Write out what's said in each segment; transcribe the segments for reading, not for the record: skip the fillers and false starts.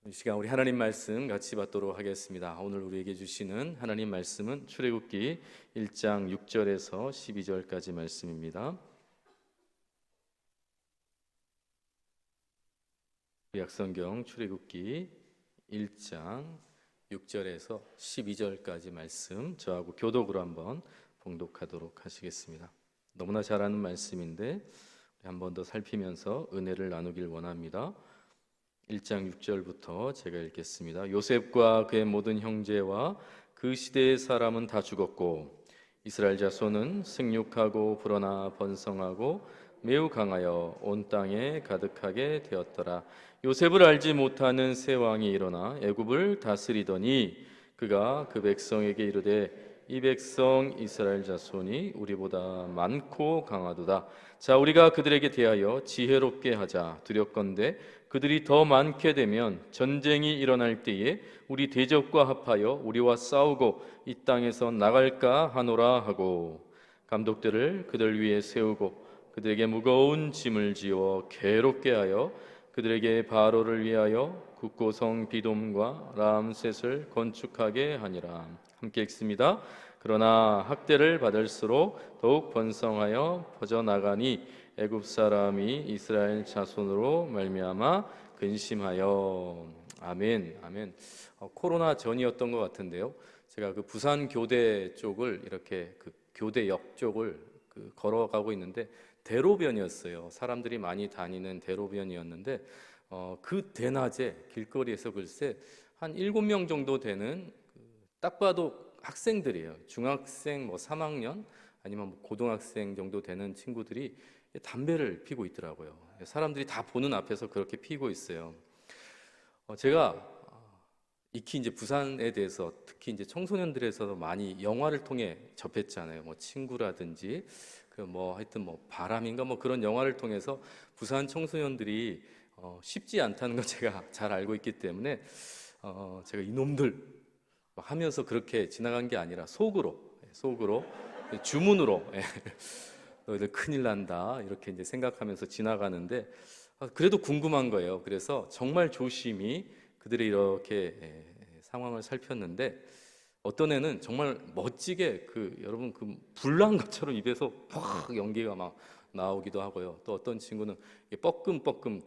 이 시간 우리 하나님 말씀 같이 받도록 하겠습니다. 오늘 우리에게 주시는 하나님 말씀은 출애굽기 1장 6절에서 12절까지 말씀입니다. 약성경 출애굽기 1장 6절에서 12절까지 말씀 저하고 교독으로 한번 봉독하도록 하시겠습니다. 너무나 잘 아는 말씀인데 한 번 더 살피면서 은혜를 나누길 원합니다. 1장 6절부터 제가 읽겠습니다. 요셉과 그의 모든 형제와 그 시대의 사람은 다 죽었고 이스라엘 자손은 생육하고 불어나 번성하고 매우 강하여 온 땅에 가득하게 되었더라. 요셉을 알지 못하는 새 왕이 일어나 애굽을 다스리더니 그가 그 백성에게 이르되 이 백성 이스라엘 자손이 우리보다 많고 강하도다. 자, 우리가 그들에게 대하여 지혜롭게 하자. 두렵건대 그들이 더 많게 되면 전쟁이 일어날 때에 우리 대적과 합하여 우리와 싸우고 이 땅에서 나갈까 하노라 하고 감독들을 그들 위에 세우고 그들에게 무거운 짐을 지어 괴롭게 하여 그들에게 바로를 위하여 국고성 비돔과 람셋을 건축하게 하니라. 함께 읽습니다. 그러나 학대를 받을수록 더욱 번성하여 퍼져나가니 애굽 사람이 이스라엘 자손으로 말미암아 근심하여. 아멘. 아멘. 코로나 전이었던 것 같은데요. 제가 그 부산 교대 쪽을 이렇게 그 교대역 쪽을 걸어가고 있는데 대로변이었어요. 사람들이 많이 다니는 대로변이었는데 그 대낮에 길거리에서 글쎄 한 7명 정도 되는 딱 봐도 학생들이에요. 중학생 3학년 아니면 고등학생 정도 되는 친구들이 담배를 피고 있더라고요. 사람들이 다 보는 앞에서 그렇게 피고 있어요. 제가 익히 이제 부산에 대해서 특히 이제 청소년들에서도 많이 영화를 통해 접했잖아요. 친구라든지 하여튼 바람인가 그런 영화를 통해서 부산 청소년들이 쉽지 않다는 걸 제가 잘 알고 있기 때문에 제가 이놈들 하면서 그렇게 지나간 게 아니라 속으로 주문으로 너희들 큰일 난다 이렇게 이제 생각하면서 지나가는데 그래도 궁금한 거예요. 그래서 정말 조심히 그들이 이렇게 상황을 살폈는데 어떤 애는 정말 멋지게 여러분 불난 것처럼 입에서 확 연기가 막 나오기도 하고요. 또 어떤 친구는 뻐끔뻐끔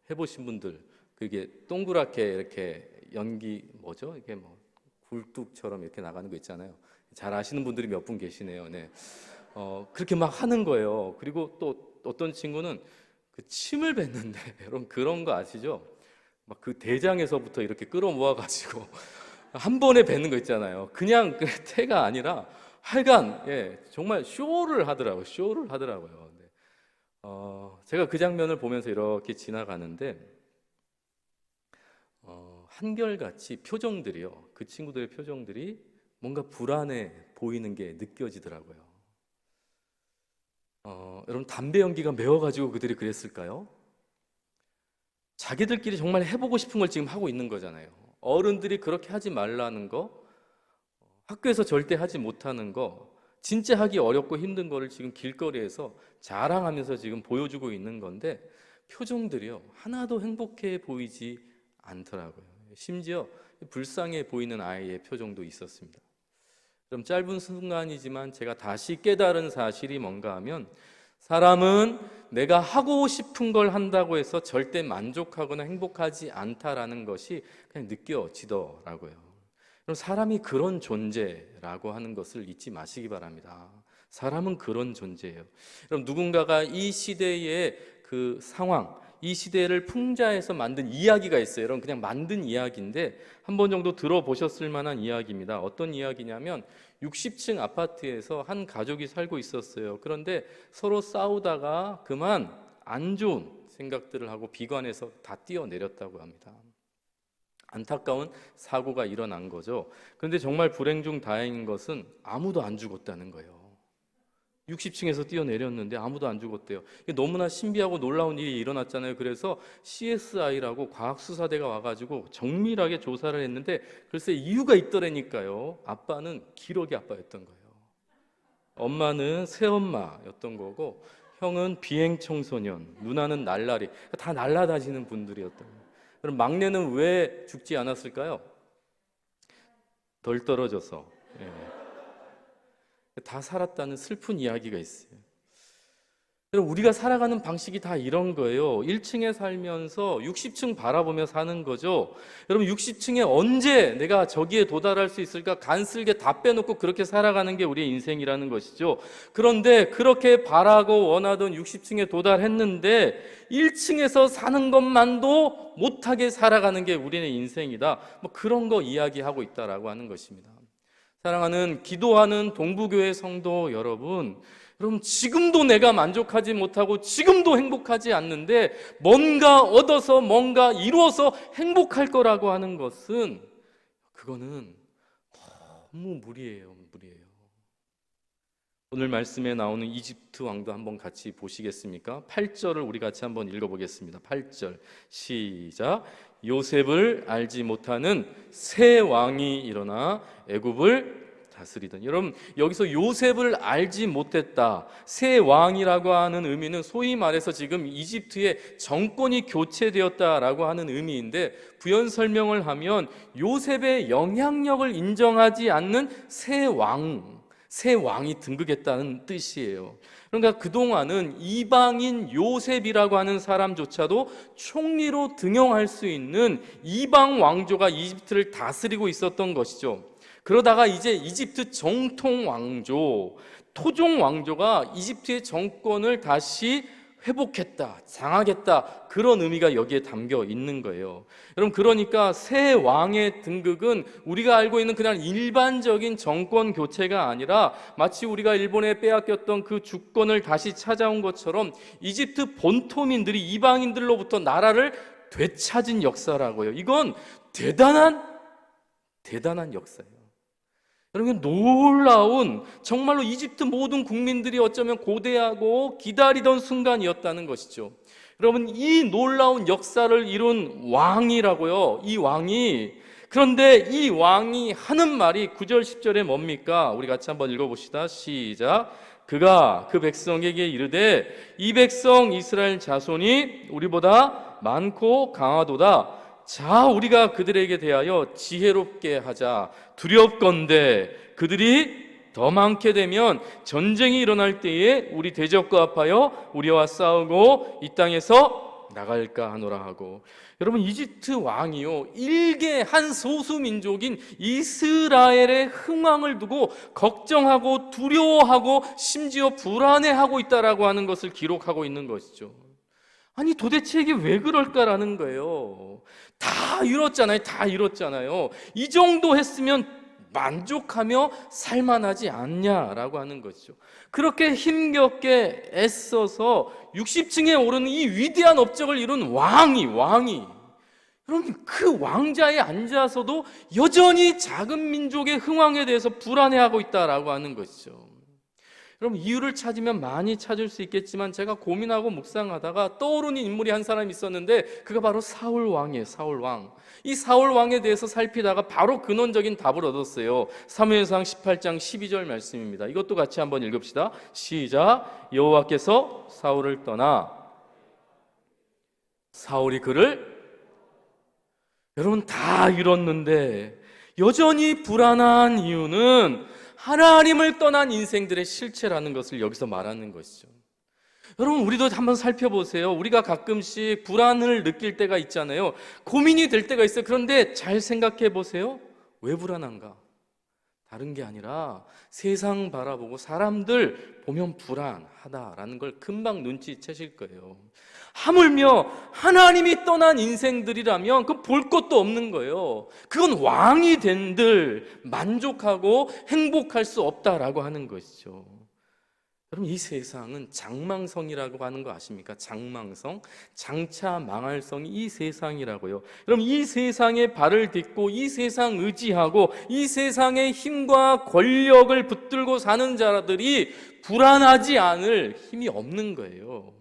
해보신 분들 그게 동그랗게 이렇게 연기 이게 굴뚝처럼 이렇게 나가는 거 있잖아요. 잘 아시는 분들이 몇 분 계시네요. 네. 그렇게 막 하는 거예요. 그리고 또 어떤 친구는 침을 뱉는데 여러분 그런 거 아시죠? 막 대장에서부터 이렇게 끌어모아 가지고 한 번에 뱉는 거 있잖아요. 그냥 태가 아니라 하여간 정말 쇼를 하더라고요. 네. 제가 그 장면을 보면서 이렇게 지나가는데 한결같이 표정들이요. 그 친구들의 표정들이 뭔가 불안해 보이는 게 느껴지더라고요. 여러분 담배 연기가 매워가지고 그들이 그랬을까요? 자기들끼리 정말 해보고 싶은 걸 지금 하고 있는 거잖아요. 어른들이 그렇게 하지 말라는 거, 학교에서 절대 하지 못하는 거, 진짜 하기 어렵고 힘든 거를 지금 길거리에서 자랑하면서 지금 보여주고 있는 건데 표정들이요 하나도 행복해 보이지 않더라고요. 심지어 불쌍해 보이는 아이의 표정도 있었습니다. 그럼 짧은 순간이지만 제가 다시 깨달은 사실이 뭔가 하면 사람은 내가 하고 싶은 걸 한다고 해서 절대 만족하거나 행복하지 않다라는 것이 그냥 느껴지더라고요. 그럼 사람이 그런 존재라고 하는 것을 잊지 마시기 바랍니다. 사람은 그런 존재예요. 그럼 누군가가 이 시대의 그 상황, 이 시대를 풍자해서 만든 이야기가 있어요. 여러분 그냥 만든 이야기인데 한 번 정도 들어보셨을 만한 이야기입니다. 어떤 이야기냐면 60층 아파트에서 한 가족이 살고 있었어요. 그런데 서로 싸우다가 그만 안 좋은 생각들을 하고 비관해서 다 뛰어내렸다고 합니다. 안타까운 사고가 일어난 거죠. 그런데 정말 불행 중 다행인 것은 아무도 안 죽었다는 거예요. 60층에서 뛰어내렸는데 아무도 안 죽었대요. 이게 너무나 신비하고 놀라운 일이 일어났잖아요. 그래서 CSI라고 과학수사대가 와가지고 정밀하게 조사를 했는데 글쎄 이유가 있더라니까요. 아빠는 기러기 아빠였던 거예요. 엄마는 새엄마였던 거고 형은 비행 청소년, 누나는 날라리, 다 날라다니는 분들이었던 거예요. 그럼 막내는 왜 죽지 않았을까요? 덜 떨어져서. 다 살았다는 슬픈 이야기가 있어요. 여러분, 우리가 살아가는 방식이 다 이런 거예요. 1층에 살면서 60층 바라보며 사는 거죠. 여러분, 60층에 언제 내가 저기에 도달할 수 있을까 간슬게 다 빼놓고 그렇게 살아가는 게 우리의 인생이라는 것이죠. 그런데 그렇게 바라고 원하던 60층에 도달했는데 1층에서 사는 것만도 못하게 살아가는 게 우리의 인생이다. 뭐 그런 거 이야기하고 있다라고 하는 것입니다. 사랑하는 기도하는 동부교회 성도 여러분, 그럼 지금도 내가 만족하지 못하고 지금도 행복하지 않는데 뭔가 얻어서 뭔가 이루어서 행복할 거라고 하는 것은 그거는 너무 무리예요. 오늘 말씀에 나오는 이집트 왕도 한번 같이 보시겠습니까? 8절을 우리 같이 한번 읽어보겠습니다. 8절 시작. 요셉을 알지 못하는 새 왕이 일어나 애굽을 다스리던. 여러분, 여기서 요셉을 알지 못했다, 새 왕이라고 하는 의미는 소위 말해서 지금 이집트의 정권이 교체되었다라고 하는 의미인데, 부연 설명을 하면 요셉의 영향력을 인정하지 않는 새 왕이 등극했다는 뜻이에요. 그러니까 그동안은 이방인 요셉이라고 하는 사람조차도 총리로 등용할 수 있는 이방 왕조가 이집트를 다스리고 있었던 것이죠. 그러다가 이제 이집트 정통 왕조, 토종 왕조가 이집트의 정권을 다시 회복했다, 장악했다, 그런 의미가 여기에 담겨 있는 거예요. 여러분, 그러니까 새 왕의 등극은 우리가 알고 있는 그냥 일반적인 정권 교체가 아니라 마치 우리가 일본에 빼앗겼던 그 주권을 다시 찾아온 것처럼 이집트 본토민들이 이방인들로부터 나라를 되찾은 역사라고요. 이건 대단한 역사예요. 여러분, 놀라운, 정말로 이집트 모든 국민들이 어쩌면 고대하고 기다리던 순간이었다는 것이죠. 여러분, 이 놀라운 역사를 이룬 왕이라고요. 이 왕이, 그런데 이 왕이 하는 말이 9절 10절에 뭡니까? 우리 같이 한번 읽어봅시다. 시작. 그가 그 백성에게 이르되 이 백성 이스라엘 자손이 우리보다 많고 강하도다. 자, 우리가 그들에게 대하여 지혜롭게 하자. 두렵건대 그들이 더 많게 되면 전쟁이 일어날 때에 우리 대적과 합하여 우리와 싸우고 이 땅에서 나갈까 하노라 하고. 여러분, 이집트 왕이요, 일개 한 소수 민족인 이스라엘의 흥왕을 두고 걱정하고 두려워하고 심지어 불안해하고 있다라고 하는 것을 기록하고 있는 것이죠. 아니, 도대체 이게 왜 그럴까라는 거예요. 다 이뤘잖아요. 이 정도 했으면 만족하며 살만하지 않냐라고 하는 것이죠. 그렇게 힘겹게 애써서 60층에 오르는 이 위대한 업적을 이룬 왕이 여러분, 그 왕자에 앉아서도 여전히 작은 민족의 흥왕에 대해서 불안해하고 있다라고 하는 것이죠. 여러분, 이유를 찾으면 많이 찾을 수 있겠지만 제가 고민하고 묵상하다가 떠오르는 인물이 한 사람 있었는데 그가 바로 사울 왕이에요. 사울 왕. 이 사울 왕에 대해서 살피다가 바로 근원적인 답을 얻었어요. 사무엘상 18장 12절 말씀입니다. 이것도 같이 한번 읽읍시다. 시작. 여호와께서 사울을 떠나 사울이 그를, 여러분, 다 이뤘는데 여전히 불안한 이유는 하나님을 떠난 인생들의 실체라는 것을 여기서 말하는 것이죠. 여러분, 우리도 한번 살펴보세요. 우리가 가끔씩 불안을 느낄 때가 있잖아요. 고민이 될 때가 있어요. 그런데 잘 생각해 보세요. 왜 불안한가? 다른 게 아니라 세상 바라보고 사람들 보면 불안하다라는 걸 금방 눈치채실 거예요. 하물며 하나님이 떠난 인생들이라면 그 볼 것도 없는 거예요. 그건 왕이 된들 만족하고 행복할 수 없다라고 하는 것이죠. 여러분, 이 세상은 장망성이라고 하는 거 아십니까? 장망성, 장차 망할 성이 이 세상이라고요. 여러분, 이 세상에 발을 딛고 이 세상 의지하고 이 세상의 힘과 권력을 붙들고 사는 자들이 불안하지 않을 힘이 없는 거예요.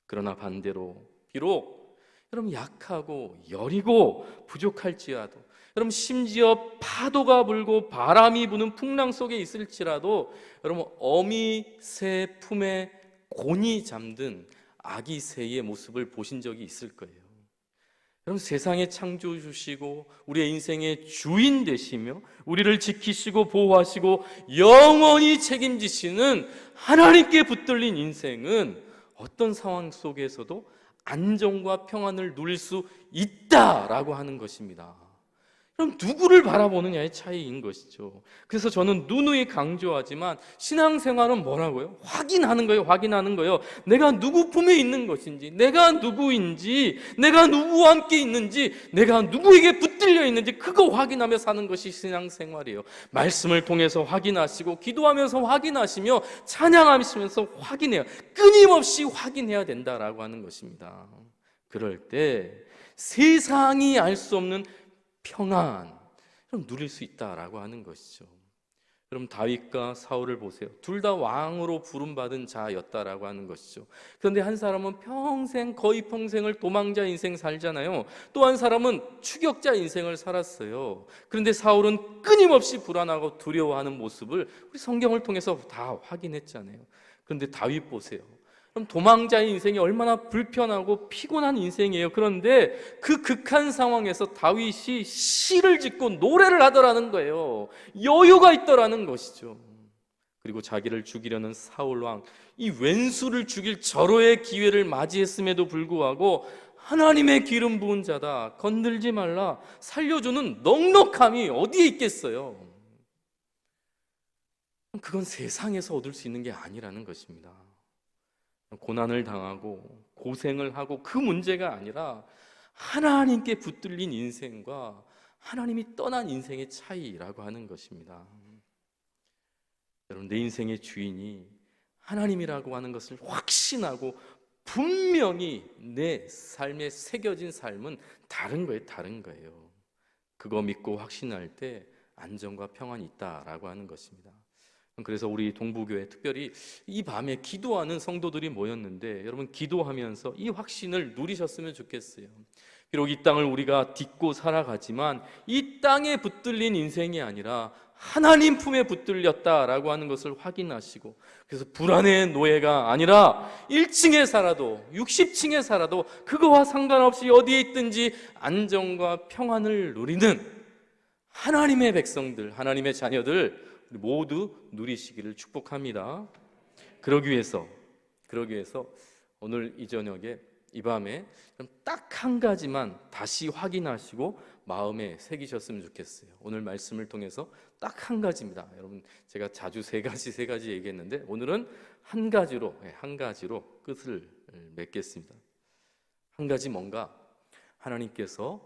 그러나 반대로 비록 여러분 약하고 여리고 부족할지라도, 여러분 심지어 파도가 불고 바람이 부는 풍랑 속에 있을지라도, 여러분 어미 새 품에 곤히 잠든 아기 새의 모습을 보신 적이 있을 거예요. 여러분, 세상의 창조 주시고 우리의 인생의 주인 되시며 우리를 지키시고 보호하시고 영원히 책임지시는 하나님께 붙들린 인생은 어떤 상황 속에서도 안정과 평안을 누릴 수 있다라고 하는 것입니다. 그럼 누구를 바라보느냐의 차이인 것이죠. 그래서 저는 누누이 강조하지만 신앙생활은 뭐라고요? 확인하는 거예요. 확인하는 거예요. 내가 누구 품에 있는 것인지, 내가 누구인지, 내가 누구와 함께 있는지, 내가 누구에게 붙들려 있는지 그거 확인하며 사는 것이 신앙생활이에요. 말씀을 통해서 확인하시고 기도하면서 확인하시며 찬양하시면서 확인해요. 끊임없이 확인해야 된다라고 하는 것입니다. 그럴 때 세상이 알 수 없는 평안을 누릴 수 있다라고 하는 것이죠. 그럼 다윗과 사울을 보세요. 둘 다 왕으로 부름받은 자였다라고 하는 것이죠. 그런데 한 사람은 거의 평생을 도망자 인생 살잖아요. 또 한 사람은 추격자 인생을 살았어요. 그런데 사울은 끊임없이 불안하고 두려워하는 모습을 우리 성경을 통해서 다 확인했잖아요. 그런데 다윗 보세요. 그럼 도망자의 인생이 얼마나 불편하고 피곤한 인생이에요. 그런데 그 극한 상황에서 다윗이 시를 짓고 노래를 하더라는 거예요. 여유가 있더라는 것이죠. 그리고 자기를 죽이려는 사울왕, 이 왼수를 죽일 절호의 기회를 맞이했음에도 불구하고 하나님의 기름 부은 자다, 건들지 말라, 살려주는 넉넉함이 어디에 있겠어요? 그건 세상에서 얻을 수 있는 게 아니라는 것입니다. 고난을 당하고 고생을 하고 그 문제가 아니라 하나님께 붙들린 인생과 하나님이 떠난 인생의 차이라고 하는 것입니다. 여러분, 내 인생의 주인이 하나님이라고 하는 것을 확신하고 분명히 내 삶에 새겨진 삶은 다른 거예요. 다른 거예요. 그거 믿고 확신할 때 안정과 평안이 있다라고 하는 것입니다. 그래서 우리 동부교회 특별히 이 밤에 기도하는 성도들이 모였는데, 여러분 기도하면서 이 확신을 누리셨으면 좋겠어요. 비록 이 땅을 우리가 딛고 살아가지만 이 땅에 붙들린 인생이 아니라 하나님 품에 붙들렸다라고 하는 것을 확인하시고, 그래서 불안의 노예가 아니라 1층에 살아도 60층에 살아도 그거와 상관없이 어디에 있든지 안정과 평안을 누리는 하나님의 백성들, 하나님의 자녀들 모두 누리시기를 축복합니다. 그러기 위해서 오늘 이 저녁에, 이 밤에 딱 한 가지만 다시 확인하시고 마음에 새기셨으면 좋겠어요. 오늘 말씀을 통해서 딱 한 가지입니다. 여러분, 제가 자주 세 가지 얘기했는데 오늘은 한 가지로 끝을 맺겠습니다. 한 가지, 뭔가 하나님께서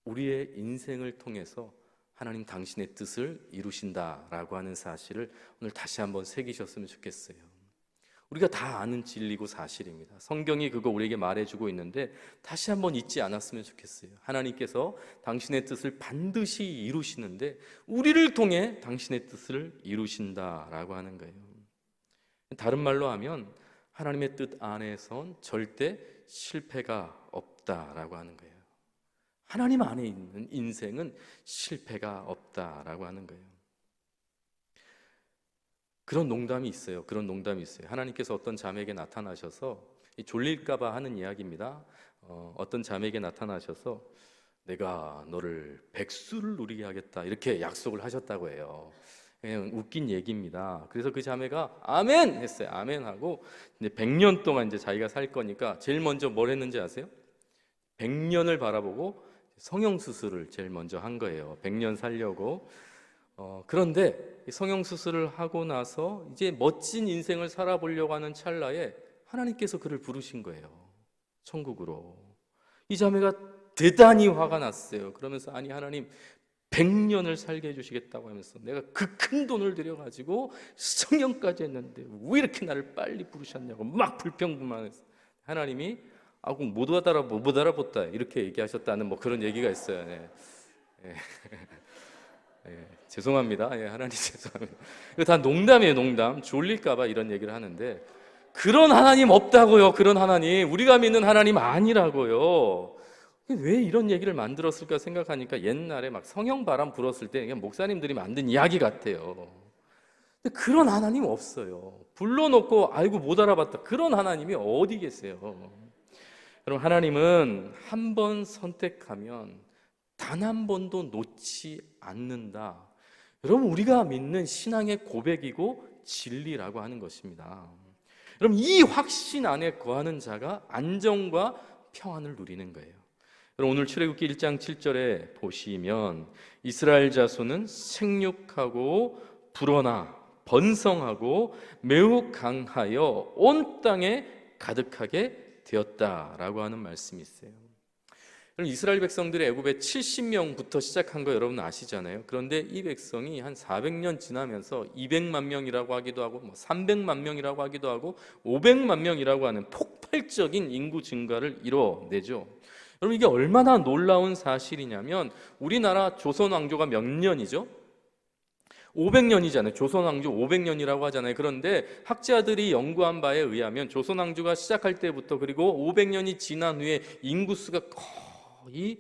우리의 인생을 통해서 하나님 당신의 뜻을 이루신다라고 하는 사실을 오늘 다시 한번 새기셨으면 좋겠어요. 우리가 다 아는 진리고 사실입니다. 성경이 그거 우리에게 말해주고 있는데 다시 한번 잊지 않았으면 좋겠어요. 하나님께서 당신의 뜻을 반드시 이루시는데 우리를 통해 당신의 뜻을 이루신다라고 하는 거예요. 다른 말로 하면 하나님의 뜻 안에선 절대 실패가 없다라고 하는 거예요. 하나님 안에 있는 인생은 실패가 없다라고 하는 거예요. 그런 농담이 있어요. 하나님께서 어떤 자매에게 나타나셔서, 졸릴까봐 하는 이야기입니다. 어떤 자매에게 나타나셔서 내가 너를 백수를 누리게 하겠다, 이렇게 약속을 하셨다고 해요. 그냥 웃긴 얘기입니다. 그래서 그 자매가 아멘 했어요. 아멘 하고 이제 100년 동안 이제 자기가 살 거니까 제일 먼저 뭘 했는지 아세요? 100년을 바라보고 성형수술을 제일 먼저 한 거예요. 100년 살려고. 그런데 성형수술을 하고 나서 이제 멋진 인생을 살아보려고 하는 찰나에 하나님께서 그를 부르신 거예요. 천국으로. 이 자매가 대단히 화가 났어요. 그러면서 아니 하나님 100년을 살게 해주시겠다고 하면서 내가 그 큰 돈을 들여가지고 성형까지 했는데 왜 이렇게 나를 빨리 부르셨냐고 막 불평불만했어요. 하나님이 못 알아봤다 이렇게 얘기하셨다는 뭐 그런 얘기가 있어요. 네. 죄송합니다. 하나님 죄송합니다. 이거 다 농담이에요. 농담. 졸릴까봐 이런 얘기를 하는데 그런 하나님 없다고요. 그런 하나님, 우리가 믿는 하나님 아니라고요. 왜 이런 얘기를 만들었을까 생각하니까 옛날에 막 성형바람 불었을 때 그냥 목사님들이 만든 이야기 같아요. 근데 그런 하나님 없어요. 불러놓고 아이고 못 알아봤다, 그런 하나님이 어디 계세요? 여러분, 하나님은 한 번 선택하면 단 한 번도 놓지 않는다. 여러분, 우리가 믿는 신앙의 고백이고 진리라고 하는 것입니다. 여러분, 이 확신 안에 거하는 자가 안정과 평안을 누리는 거예요. 여러분, 오늘 출애굽기 1장 7절에 보시면 이스라엘 자손은 생육하고 불어나 번성하고 매우 강하여 온 땅에 가득하게 되었다라고 하는 말씀이 있어요. 이스라엘 백성들이 애굽에 70명부터 시작한 거 여러분 아시잖아요. 그런데 이 백성이 한 400년 지나면서 200만 명이라고 하기도 하고 300만 명이라고 하기도 하고 500만 명이라고 하는 폭발적인 인구 증가를 이뤄내죠. 여러분, 이게 얼마나 놀라운 사실이냐면 우리나라 조선 왕조가 몇 년이죠? 500년이잖아요. 조선 왕조 500년이라고 하잖아요. 그런데 학자들이 연구한 바에 의하면 조선 왕조가 시작할 때부터 그리고 500년이 지난 후에 인구수가 거의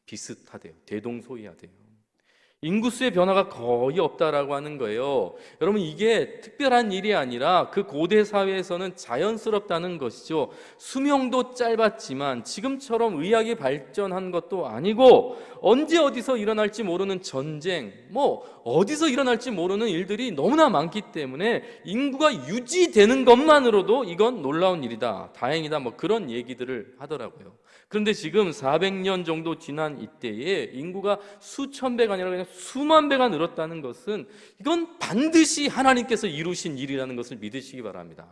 비슷하대요. 대동소이하대요. 인구수의 변화가 거의 없다라고 하는 거예요. 여러분, 이게 특별한 일이 아니라 그 고대 사회에서는 자연스럽다는 것이죠. 수명도 짧았지만 지금처럼 의학이 발전한 것도 아니고 언제 어디서 일어날지 모르는 전쟁, 어디서 일어날지 모르는 일들이 너무나 많기 때문에 인구가 유지되는 것만으로도 이건 놀라운 일이다, 다행이다, 그런 얘기들을 하더라고요. 그런데 지금 400년 정도 지난 이때에 인구가 수천 배가 아니라 그냥 수만 배가 늘었다는 것은 이건 반드시 하나님께서 이루신 일이라는 것을 믿으시기 바랍니다.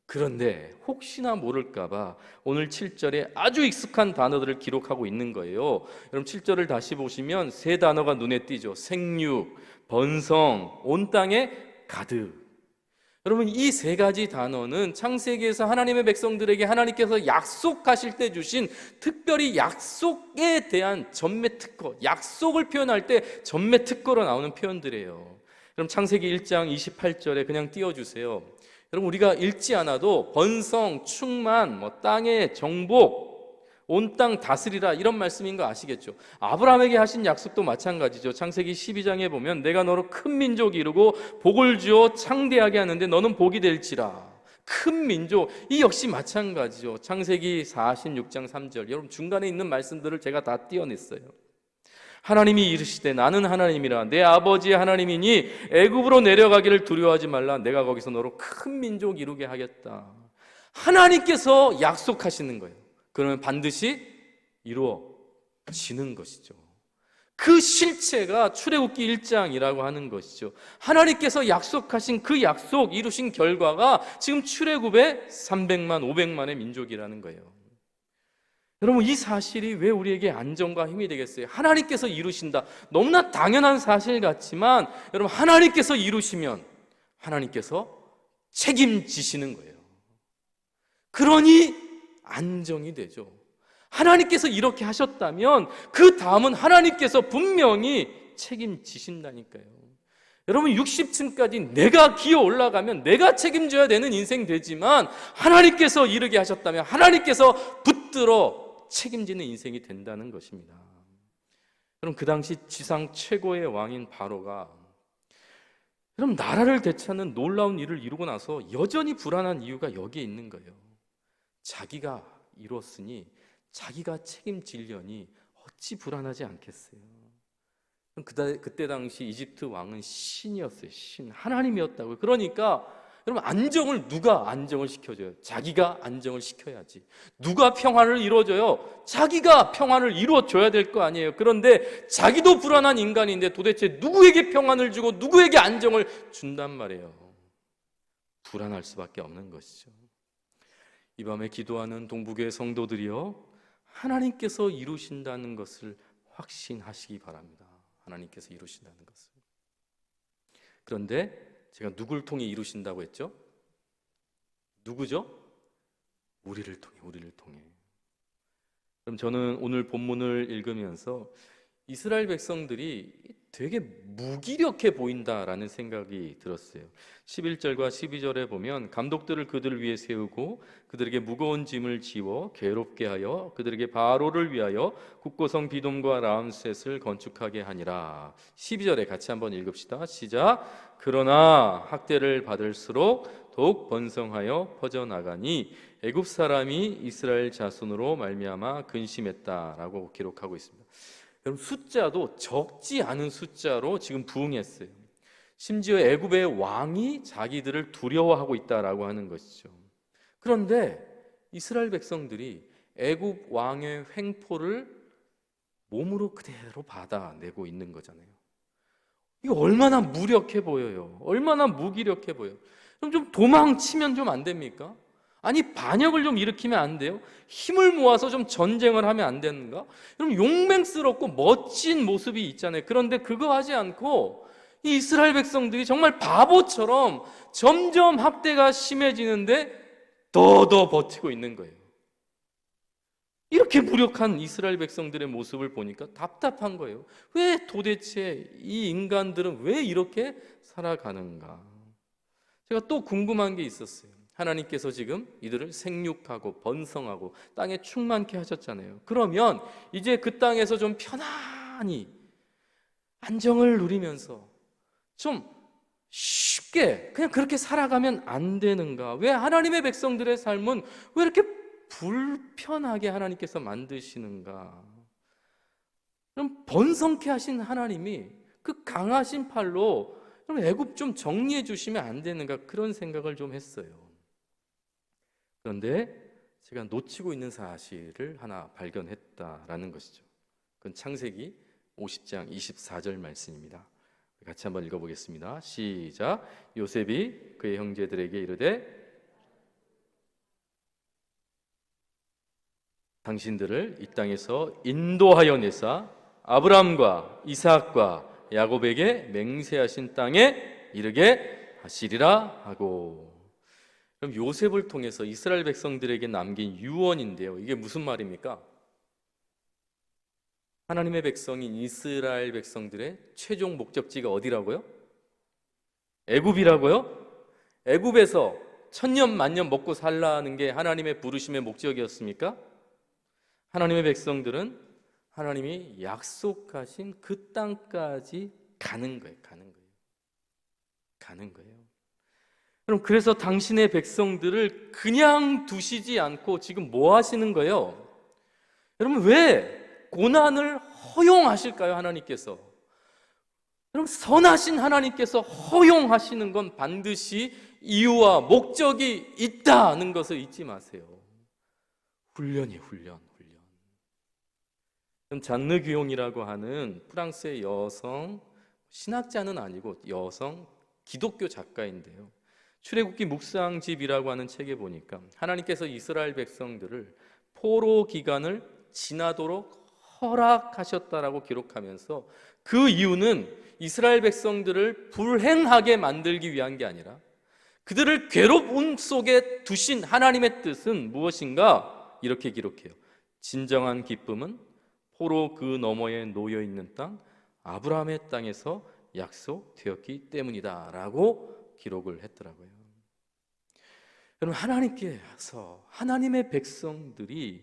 그런데 혹시나 모를까봐 오늘 7절에 아주 익숙한 단어들을 기록하고 있는 거예요. 여러분, 7절을 다시 보시면 세 단어가 눈에 띄죠. 생육, 번성, 온 땅에 가득. 여러분, 이 세 가지 단어는 창세기에서 하나님의 백성들에게 하나님께서 약속하실 때 주신 특별히 약속에 대한 전매특허, 약속을 표현할 때 전매특허로 나오는 표현들이에요. 그럼 창세기 1장 28절에 그냥 띄워주세요. 여러분, 우리가 읽지 않아도 번성, 충만, 땅의 정복, 온 땅 다스리라, 이런 말씀인 거 아시겠죠? 아브라함에게 하신 약속도 마찬가지죠. 창세기 12장에 보면 내가 너로 큰 민족이 이루고 복을 주어 창대하게 하는데 너는 복이 될지라. 큰 민족, 이 역시 마찬가지죠. 창세기 46장 3절. 여러분, 중간에 있는 말씀들을 제가 다 띄어냈어요. 하나님이 이르시되 나는 하나님이라 내 아버지 하나님이니 애굽으로 내려가기를 두려워하지 말라. 내가 거기서 너로 큰 민족 이루게 하겠다. 하나님께서 약속하시는 거예요. 그러면 반드시 이루어지는 것이죠. 그 실체가 출애굽기 1장이라고 하는 것이죠. 하나님께서 약속하신 그 약속 이루신 결과가 지금 출애굽의 300만, 500만의 민족이라는 거예요. 여러분, 이 사실이 왜 우리에게 안정과 힘이 되겠어요? 하나님께서 이루신다. 너무나 당연한 사실 같지만 여러분, 하나님께서 이루시면 하나님께서 책임지시는 거예요. 그러니 안정이 되죠. 하나님께서 이렇게 하셨다면 그 다음은 하나님께서 분명히 책임지신다니까요. 여러분, 60층까지 내가 기어 올라가면 내가 책임져야 되는 인생 되지만 하나님께서 이르게 하셨다면 하나님께서 붙들어 책임지는 인생이 된다는 것입니다. 여러분, 그 당시 지상 최고의 왕인 바로가 여러분, 나라를 되찾는 놀라운 일을 이루고 나서 여전히 불안한 이유가 여기에 있는 거예요. 자기가 이뤘으니 자기가 책임지려니 어찌 불안하지 않겠어요? 그때 당시 이집트 왕은 신이었어요. 신, 하나님이었다고요. 그러니까 여러분, 누가 안정을 시켜줘요? 자기가 안정을 시켜야지. 누가 평화를 이루어줘요? 자기가 평화를 이루어줘야 될 거 아니에요. 그런데 자기도 불안한 인간인데 도대체 누구에게 평안을 주고 누구에게 안정을 준단 말이에요. 불안할 수밖에 없는 것이죠. 이 밤에 기도하는 동부교회 성도들이요, 하나님께서 이루신다는 것을 확신하시기 바랍니다. 하나님께서 이루신다는 것을. 그런데 제가 누굴 통해 이루신다고 했죠? 누구죠? 우리를 통해. 그럼 저는 오늘 본문을 읽으면서 이스라엘 백성들이 되게 무기력해 보인다라는 생각이 들었어요. 11절과 12절에 보면 감독들을 그들을 위해 세우고 그들에게 무거운 짐을 지워 괴롭게 하여 그들에게 바로를 위하여 국고성 비돔과 라암셋을 건축하게 하니라. 12절에 같이 한번 읽읍시다. 시작. 그러나 학대를 받을수록 더욱 번성하여 퍼져나가니 애굽 사람이 이스라엘 자손으로 말미암아 근심했다라고 기록하고 있습니다. 여러분, 숫자도 적지 않은 숫자로 지금 부응했어요. 심지어 애굽의 왕이 자기들을 두려워하고 있다라고 하는 것이죠. 그런데 이스라엘 백성들이 애굽 왕의 횡포를 몸으로 그대로 받아내고 있는 거잖아요. 이거 얼마나 무력해 보여요. 얼마나 무기력해 보여요. 그럼 좀 도망치면 좀 안 됩니까? 아니, 반역을 좀 일으키면 안 돼요? 힘을 모아서 좀 전쟁을 하면 안 되는가? 여러분, 용맹스럽고 멋진 모습이 있잖아요. 그런데 그거 하지 않고 이 이스라엘 백성들이 정말 바보처럼 점점 학대가 심해지는데 더 버티고 있는 거예요. 이렇게 무력한 이스라엘 백성들의 모습을 보니까 답답한 거예요. 왜 도대체 이 인간들은 왜 이렇게 살아가는가? 제가 또 궁금한 게 있었어요. 하나님께서 지금 이들을 생육하고 번성하고 땅에 충만케 하셨잖아요. 그러면 이제 그 땅에서 좀 편안히 안정을 누리면서 좀 쉽게 그냥 그렇게 살아가면 안 되는가? 왜 하나님의 백성들의 삶은 왜 이렇게 불편하게 하나님께서 만드시는가? 그럼 번성케 하신 하나님이 그 강하신 팔로 그럼 애굽 좀 정리해 주시면 안 되는가? 그런 생각을 좀 했어요. 그런데 제가 놓치고 있는 사실을 하나 발견했다라는 것이죠. 그건 창세기 50장 24절 말씀입니다. 같이 한번 읽어보겠습니다. 시작. 요셉이 그의 형제들에게 이르되 당신들을 이 땅에서 인도하여 내사 아브람과 이삭과 야곱에게 맹세하신 땅에 이르게 하시리라 하고. 그럼 요셉을 통해서 이스라엘 백성들에게 남긴 유언인데요. 이게 무슨 말입니까? 하나님의 백성인 이스라엘 백성들의 최종 목적지가 어디라고요? 애굽이라고요? 애굽에서 천년 만년 먹고 살라는 게 하나님의 부르심의 목적이었습니까? 하나님의 백성들은 하나님이 약속하신 그 땅까지 가는 거예요. 가는 거예요. 그럼 그래서 당신의 백성들을 그냥 두시지 않고 지금 뭐 하시는 거예요? 여러분, 왜 고난을 허용하실까요? 하나님께서. 여러분, 선하신 하나님께서 허용하시는 건 반드시 이유와 목적이 있다는 것을 잊지 마세요. 훈련이에요, 훈련. 잔느 귀용이라고 하는 프랑스의 여성 신학자는 아니고 여성 기독교 작가인데요. 출애굽기 묵상집이라고 하는 책에 보니까 하나님께서 이스라엘 백성들을 포로 기간을 지나도록 허락하셨다라고 기록하면서 그 이유는 이스라엘 백성들을 불행하게 만들기 위한 게 아니라 그들을 괴로움 속에 두신 하나님의 뜻은 무엇인가? 이렇게 기록해요. 진정한 기쁨은 포로 그 너머에 놓여 있는 땅 아브라함의 땅에서 약속되었기 때문이다 라고 기록을 했더라고요. 여러분, 하나님께서 하나님의 백성들이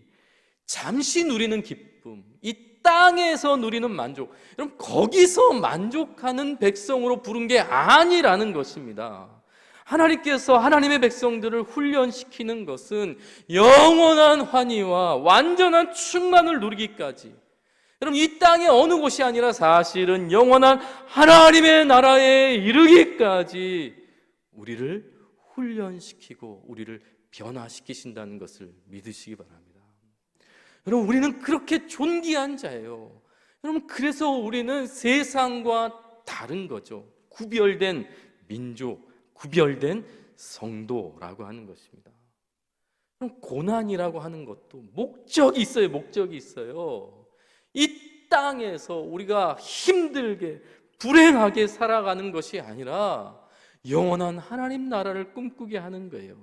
잠시 누리는 기쁨, 이 땅에서 누리는 만족, 여러분 거기서 만족하는 백성으로 부른 게 아니라는 것입니다. 하나님께서 하나님의 백성들을 훈련시키는 것은 영원한 환희와 완전한 충만을 누리기까지, 여러분 이 땅의 어느 곳이 아니라 사실은 영원한 하나님의 나라에 이르기까지 우리를 훈련시키고 우리를 변화시키신다는 것을 믿으시기 바랍니다. 여러분, 우리는 그렇게 존귀한 자예요. 여러분, 그래서 우리는 세상과 다른 거죠. 구별된 민족, 구별된 성도라고 하는 것입니다. 그럼 고난이라고 하는 것도 목적이 있어요. 목적이 있어요. 이 땅에서 우리가 힘들게 불행하게 살아가는 것이 아니라 영원한 하나님 나라를 꿈꾸게 하는 거예요.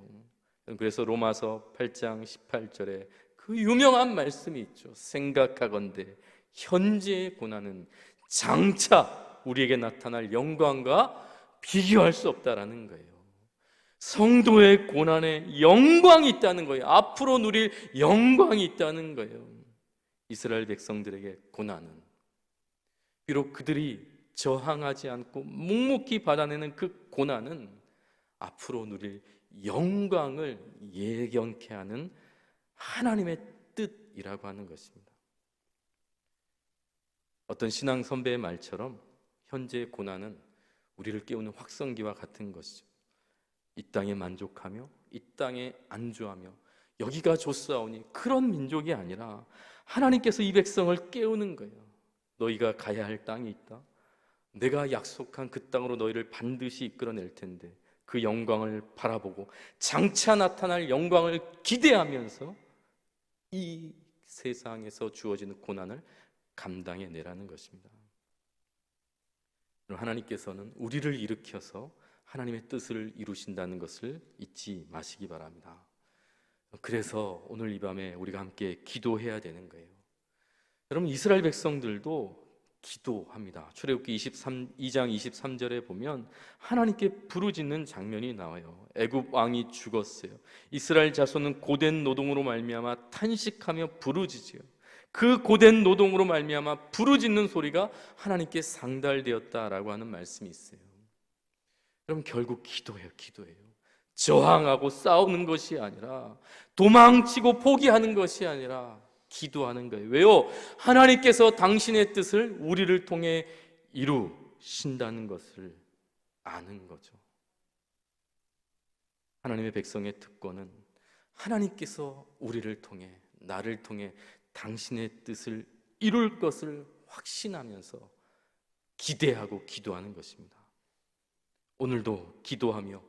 그래서 로마서 8장 18절에 그 유명한 말씀이 있죠. 생각하건대 현재의 고난은 장차 우리에게 나타날 영광과 비교할 수 없다라는 거예요. 성도의 고난에 영광이 있다는 거예요. 앞으로 누릴 영광이 있다는 거예요. 이스라엘 백성들에게 고난은 비록 그들이 저항하지 않고 묵묵히 받아내는 그 고난은 앞으로 누릴 영광을 예견케 하는 하나님의 뜻이라고 하는 것입니다. 어떤 신앙 선배의 말처럼 현재의 고난은 우리를 깨우는 확성기와 같은 것이죠. 이 땅에 만족하며 이 땅에 안주하며 여기가 좋사오니 그런 민족이 아니라 하나님께서 이 백성을 깨우는 거예요. 너희가 가야 할 땅이 있다. 내가 약속한 그 땅으로 너희를 반드시 이끌어낼 텐데 그 영광을 바라보고 장차 나타날 영광을 기대하면서 이 세상에서 주어지는 고난을 감당해내라는 것입니다. 하나님께서는 우리를 일으켜서 하나님의 뜻을 이루신다는 것을 잊지 마시기 바랍니다. 그래서 오늘 이 밤에 우리가 함께 기도해야 되는 거예요. 여러분, 이스라엘 백성들도 기도합니다. 출애굽기 2장 23절에 보면 하나님께 부르짖는 장면이 나와요. 애굽 왕이 죽었어요. 이스라엘 자손은 고된 노동으로 말미암아 탄식하며 부르짖어요. 그 고된 노동으로 말미암아 부르짖는 소리가 하나님께 상달되었다라고 하는 말씀이 있어요. 여러분, 결국 기도예요. 저항하고 싸우는 것이 아니라, 도망치고 포기하는 것이 아니라 기도하는 거예요. 왜요? 하나님께서 당신의 뜻을 우리를 통해 이루신다는 것을 아는 거죠. 하나님의 백성의 특권은 하나님께서 우리를 통해, 나를 통해 당신의 뜻을 이룰 것을 확신하면서 기대하고 기도하는 것입니다. 오늘도 기도하며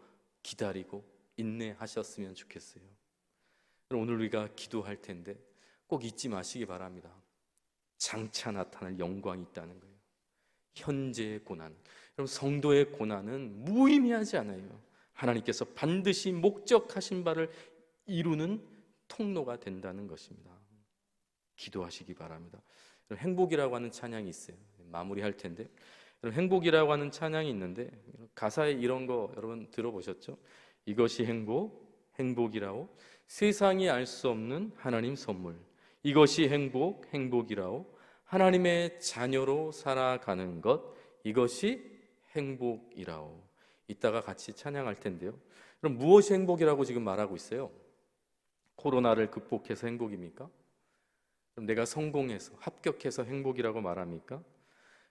기다리고 인내하셨으면 좋겠어요. 오늘 우리가 기도할 텐데 꼭 잊지 마시기 바랍니다. 장차 나타날 영광이 있다는 거예요. 현재의 고난, 여러분, 성도의 고난은 무의미하지 않아요. 하나님께서 반드시 목적하신 바를 이루는 통로가 된다는 것입니다. 기도하시기 바랍니다. 행복이라고 하는 찬양이 있어요. 마무리할 텐데, 행복이라고 하는 찬양이 있는데 가사에 이런 거 여러분 들어보셨죠? 이것이 행복이라오 세상이 알 수 없는 하나님 선물. 이것이 행복이라오 하나님의 자녀로 살아가는 것. 이것이 행복이라오. 이따가 같이 찬양할 텐데요. 그럼 무엇이 행복이라고 지금 말하고 있어요? 코로나를 극복해서 행복입니까? 그럼 내가 성공해서 합격해서 행복이라고 말합니까?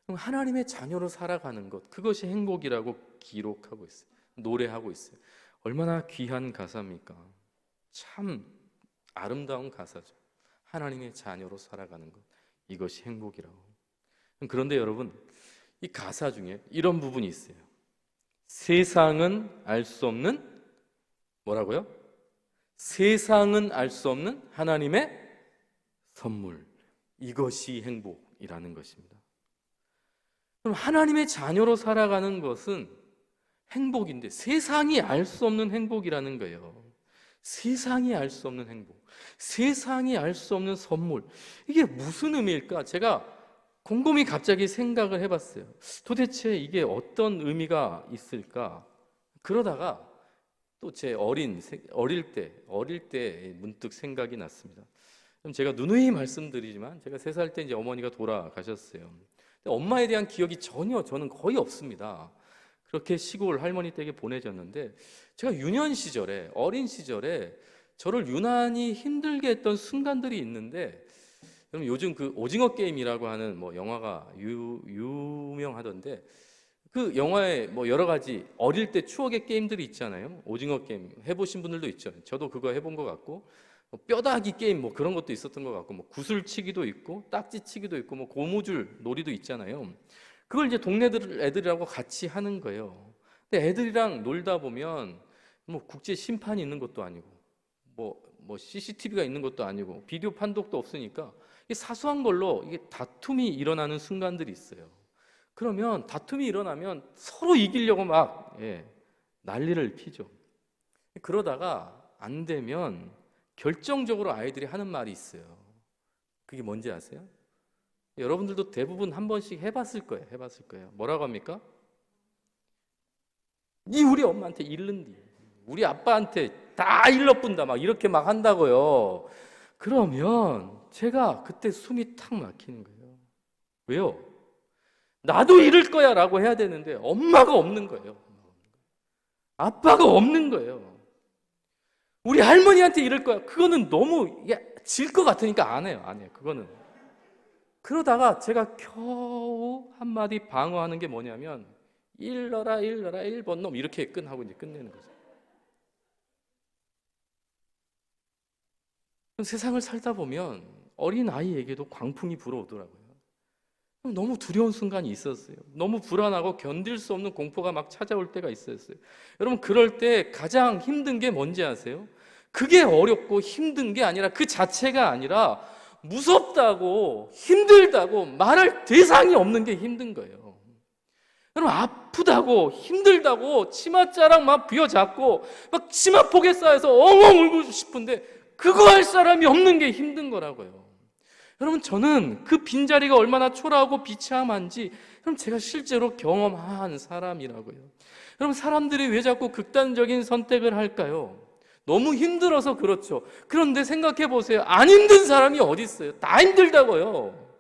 그럼 하나님의 자녀로 살아가는 것, 그것이 행복이라고 기록하고 있어요. 노래하고 있어요. 얼마나 귀한 가사입니까? 참 아름다운 가사죠. 하나님의 자녀로 살아가는 것, 이것이 행복이라고. 그런데 여러분, 이 가사 중에 이런 부분이 있어요. 세상은 알 수 없는, 뭐라고요? 세상은 알 수 없는 하나님의 선물, 이것이 행복이라는 것입니다. 그럼 하나님의 자녀로 살아가는 것은 행복인데 세상이 알 수 없는 행복이라는 거예요. 세상이 알 수 없는 행복, 세상이 알 수 없는 선물, 이게 무슨 의미일까? 제가 곰곰이 갑자기 생각을 해봤어요. 도대체 이게 어떤 의미가 있을까? 그러다가 또 제 어릴 때 문득 생각이 났습니다. 그럼 제가 누누이 말씀드리지만 제가 3살 때 이제 어머니가 돌아가셨어요. 근데 엄마에 대한 기억이 전혀 저는 거의 없습니다. 그렇게 시골 할머니 댁에 보내졌는데 제가 유년 시절에, 어린 시절에 저를 유난히 힘들게 했던 순간들이 있는데, 그럼 요즘 그 오징어 게임이라고 하는 뭐 영화가 유명하던데 그 영화에 뭐 여러 가지 어릴 때 추억의 게임들이 있잖아요. 오징어 게임 해보신 분들도 있죠. 저도 그거 해본 것 같고, 뭐 뼈다귀 게임 뭐 그런 것도 있었던 것 같고, 뭐 구슬치기도 있고 딱지치기도 있고, 뭐 고무줄 놀이도 있잖아요. 그걸 이제 동네 애들이라고 같이 하는 거예요. 근데 애들이랑 놀다 보면 뭐 국제 심판이 있는 것도 아니고, 뭐 CCTV가 있는 것도 아니고, 비디오 판독도 없으니까 이 사소한 걸로 이게 다툼이 일어나는 순간들이 있어요. 그러면 다툼이 일어나면 서로 이기려고 막 난리를 피죠. 그러다가 안 되면 결정적으로 아이들이 하는 말이 있어요. 그게 뭔지 아세요? 여러분들도 대부분 한 번씩 해봤을 거예요. 뭐라고 합니까? 니 우리 엄마한테 일른디, 우리 아빠한테 다 일러뿐다, 막 이렇게 막 한다고요. 그러면 제가 그때 숨이 탁 막히는 거예요. 왜요? 나도 이럴 거야 라고 해야 되는데 엄마가 없는 거예요. 아빠가 없는 거예요. 우리 할머니한테 이럴 거야. 그거는 너무 질 것 같으니까 안 해요. 그거는. 그러다가 제가 겨우 한마디 방어하는 게 뭐냐면 일러라 1번 놈, 이렇게 끝나고 이제 끝내는 거죠. 세상을 살다 보면 어린 아이에게도 광풍이 불어오더라고요. 너무 두려운 순간이 있었어요. 너무 불안하고 견딜 수 없는 공포가 막 찾아올 때가 있었어요. 여러분, 그럴 때 가장 힘든 게 뭔지 아세요? 그게 어렵고 힘든 게 아니라, 그 자체가 아니라 무섭다고 힘들다고 말할 대상이 없는 게 힘든 거예요. 여러분, 아프다고 힘들다고 치맛자락 막 부여잡고 막 치맛폭에 쌓여서 엉엉 울고 싶은데 그거 할 사람이 없는 게 힘든 거라고요. 여러분, 저는 그 빈자리가 얼마나 초라하고 비참한지 그럼 제가 실제로 경험한 사람이라고요. 여러분, 사람들이 왜 자꾸 극단적인 선택을 할까요? 너무 힘들어서 그렇죠. 그런데 생각해 보세요. 안 힘든 사람이 어디 있어요? 다 힘들다고요.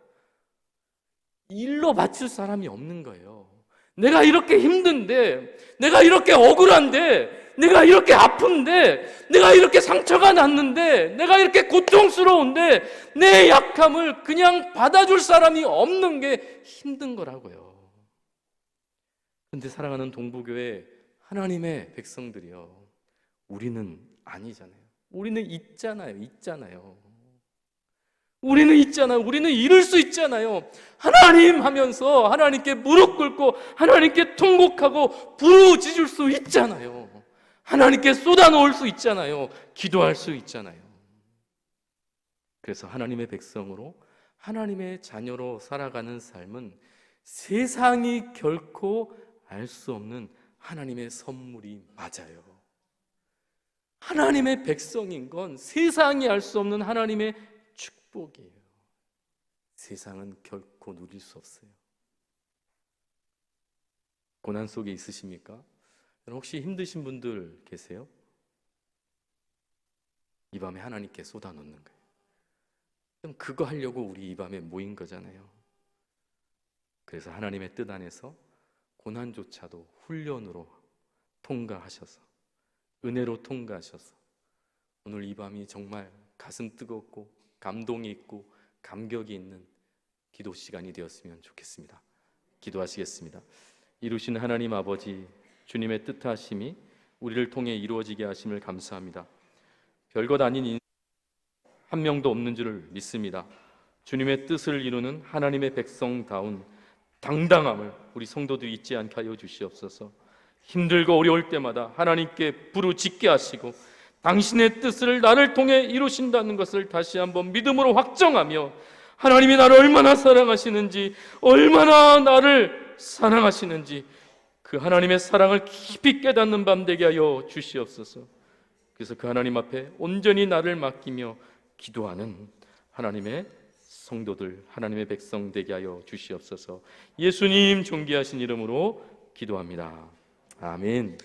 일로 맞출 사람이 없는 거예요. 내가 이렇게 힘든데, 내가 이렇게 억울한데, 내가 이렇게 아픈데, 내가 이렇게 상처가 났는데, 내가 이렇게 고통스러운데 내 약함을 그냥 받아줄 사람이 없는 게 힘든 거라고요. 그런데 사랑하는 동부교회 하나님의 백성들이요, 우리는 아니잖아요. 우리는 있잖아요. 우리는 있잖아요. 우리는 이룰 수 있잖아요. 하나님 하면서 하나님께 무릎 꿇고 하나님께 통곡하고 부르짖을 수 있잖아요. 하나님께 쏟아놓을 수 있잖아요. 기도할 수 있잖아요. 그래서 하나님의 백성으로, 하나님의 자녀로 살아가는 삶은 세상이 결코 알 수 없는 하나님의 선물이 맞아요. 하나님의 백성인 건 세상이 알 수 없는 하나님의 축복이에요. 세상은 결코 누릴 수 없어요. 고난 속에 있으십니까? 혹시 힘드신 분들 계세요? 이 밤에 하나님께 쏟아놓는 거예요. 그럼 그거 하려고 우리 이 밤에 모인 거잖아요. 그래서 하나님의 뜻 안에서 고난조차도 훈련으로 통과하셔서, 은혜로 통과하셔서 오늘 이 밤이 정말 가슴 뜨겁고 감동이 있고 감격이 있는 기도 시간이 되었으면 좋겠습니다. 기도하시겠습니다. 이루시는 하나님 아버지, 주님의 뜻하심이 우리를 통해 이루어지게 하심을 감사합니다. 별것 아닌 인생 한 명도 없는 줄을 믿습니다. 주님의 뜻을 이루는 하나님의 백성다운 당당함을 우리 성도들이 잊지 않게 하여 주시옵소서. 힘들고 어려울 때마다 하나님께 부르짖게 하시고 당신의 뜻을 나를 통해 이루신다는 것을 다시 한번 믿음으로 확정하며, 하나님이 나를 얼마나 사랑하시는지, 얼마나 나를 사랑하시는지 그 하나님의 사랑을 깊이 깨닫는 밤 되게 하여 주시옵소서. 그래서 그 하나님 앞에 온전히 나를 맡기며 기도하는 하나님의 성도들, 하나님의 백성 되게 하여 주시옵소서. 예수님 존귀하신 이름으로 기도합니다. 아멘.